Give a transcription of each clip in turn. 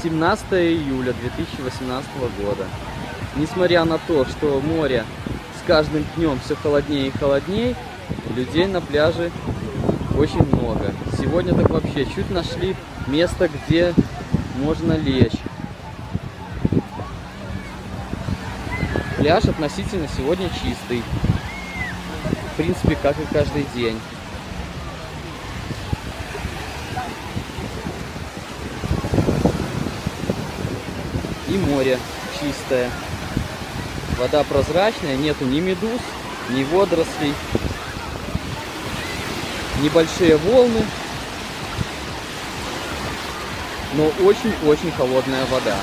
17 июля 2018 года. Несмотря на то, что море с каждым днем все холоднее и холоднее, людей на пляже очень много. Сегодня так вообще чуть нашли место, где можно лечь. Пляж относительно сегодня чистый. В принципе, как и каждый день. И море чистое. Вода прозрачная, нету ни медуз, ни водорослей. Небольшие волны, но очень-очень холодная вода.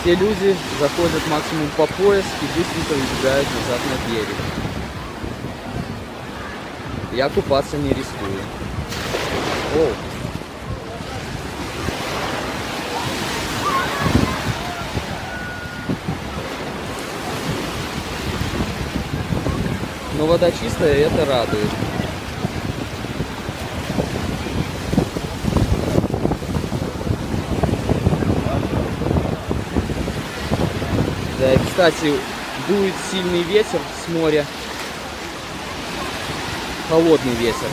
Все люди заходят максимум по пояс и быстренько убегают назад на берег. Я купаться не рискую. Оу. Но вода чистая, и это радует. Да, и, кстати, дует сильный ветер с моря. Холодный ветер.